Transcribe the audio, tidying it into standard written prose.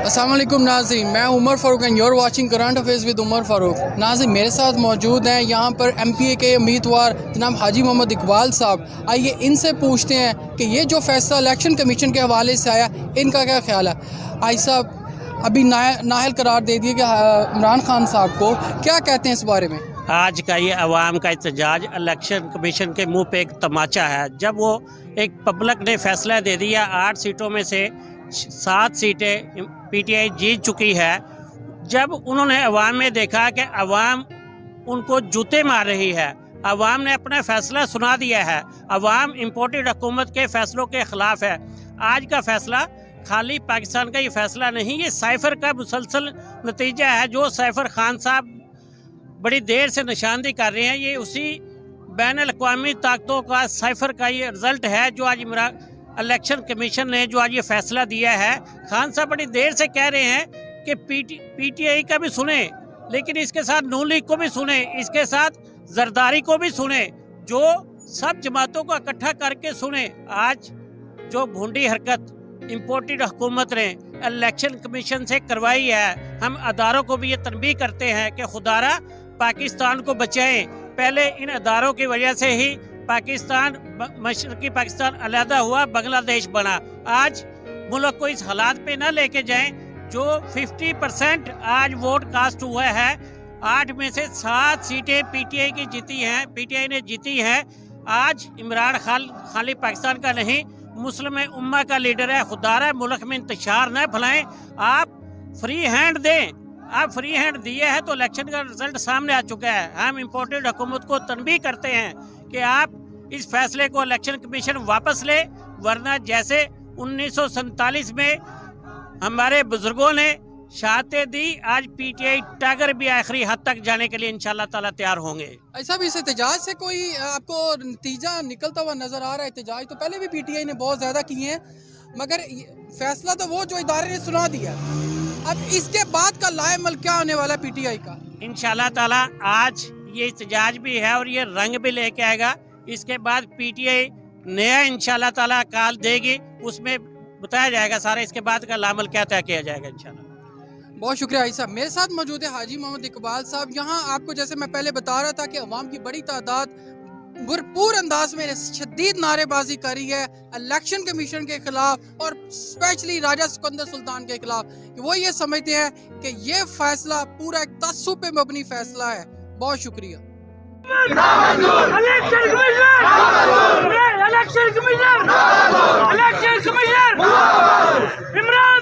السلام علیکم ناظرین، میں Umar Farooq and you're watching current affairs with Umar Farooq. ناظرین میرے ساتھ موجود ہیں یہاں پر ایم پی اے کے امیدوار جناب حاجی محمد اقبال صاحب۔ آئیے ان سے پوچھتے ہیں کہ یہ جو فیصلہ الیکشن کمیشن کے حوالے سے آیا ان کا کیا خیال ہے۔ حاجی صاحب ابھی نااہل قرار دے دیے کہ عمران خان صاحب کو، کیا کہتے ہیں اس بارے میں؟ آج کا یہ عوام کا احتجاج الیکشن کمیشن کے منہ پہ ایک تماچا ہے۔ جب وہ ایک پبلک نے فیصلہ دے دیا 8 سیٹوں میں سے 7 سیٹیں پی ٹی آئی جیت چکی ہے، جب انہوں نے عوام میں دیکھا کہ عوام ان کو جوتے مار رہی ہے، عوام نے اپنا فیصلہ سنا دیا ہے، عوام امپورٹڈ حکومت کے فیصلوں کے خلاف ہے۔ آج کا فیصلہ خالی پاکستان کا یہ فیصلہ نہیں، یہ سائفر کا مسلسل نتیجہ ہے جو سائفر خان صاحب بڑی دیر سے نشاندہی کر رہے ہیں۔ یہ اسی بین الاقوامی طاقتوں کا سائفر کا یہ رزلٹ ہے جو آج الیکشن کمیشن نے جو آج یہ فیصلہ دیا ہے۔ خان صاحب بڑی دیر سے کہہ رہے ہیں کہ پی ٹی آئی کا بھی سنیں، لیکن اس کے ساتھ نون لیگ کو بھی سنیں، اس کے ساتھ زرداری کو بھی سنیں، جو سب جماعتوں کو اکٹھا کر کے سنیں۔ آج جو بھونڈی حرکت امپورٹڈ حکومت نے الیکشن کمیشن سے کروائی ہے، ہم اداروں کو بھی یہ تنبیہ کرتے ہیں کہ خدارا پاکستان کو بچائیں۔ پہلے ان اداروں کی وجہ سے ہی پاکستان، مشرقی پاکستان علیحدہ ہوا، بنگلہ دیش بنا۔ آج ملک کو اس حالات پہ نہ لے کے جائیں۔ جو 50% آج ووٹ کاسٹ ہوا ہے، 8 میں سے 7 سیٹیں پی ٹی آئی کی جیتی ہیں، پی ٹی آئی نے جیتی ہیں۔ آج عمران خالی پاکستان کا نہیں، مسلم امہ کا لیڈر ہے۔ خدارہ ملک میں انتشار نہ پھیلائیں، آپ فری ہینڈ دیں۔ آپ فری ہینڈ دیے ہیں تو الیکشن کا رزلٹ سامنے آ چکا ہے۔ ہم امپورٹڈ حکومت کو تنبیہ کرتے ہیں کہ آپ اس فیصلے کو الیکشن کمیشن واپس لے، ورنہ جیسے 1947 میں ہمارے بزرگوں نے شہادتیں دی، آج پی ٹی آئی ٹاگر بھی آخری حد تک جانے کے لیے انشاءاللہ تعالیٰ تیار ہوں گے۔ ایسا بھی اس احتجاج سے کوئی آپ کو نتیجہ نکلتا ہوا نظر آ رہا ہے؟ احتجاج تو پہلے بھی پی ٹی آئی نے بہت زیادہ کیے ہیں، مگر فیصلہ تو وہ جو ادارے نے سنا دیا، اب اس کے بعد کا لائے عمل کیا ہونے والا ہے پی ٹی آئی کا؟ انشاءاللہ تعالیٰ آج یہ احتجاج بھی ہے اور یہ رنگ بھی لے کے آئے گا۔ اس کے بعد پی ٹی آئی نیا انشاءاللہ تعالیٰ کال دے گی، اس میں بتایا جائے گا سارا، اس کے بعد کا لعمل کیا طے کیا جائے گا انشاءاللہ۔ بہت شکریہ حاجی صاحب۔ میرے ساتھ موجود ہے حاجی محمد اقبال صاحب۔ یہاں آپ کو جیسے میں پہلے بتا رہا تھا کہ عوام کی بڑی تعداد بھرپور انداز میں شدید نعرے بازی کری ہے الیکشن کمیشن کے خلاف اور اسپیشلی راجہ سکندر سلطان کے خلاف، کہ وہ یہ سمجھتے ہیں کہ یہ فیصلہ پورا ایک تعصب پہ مبنی فیصلہ ہے۔ بہت شکریہ۔ Election commission Imran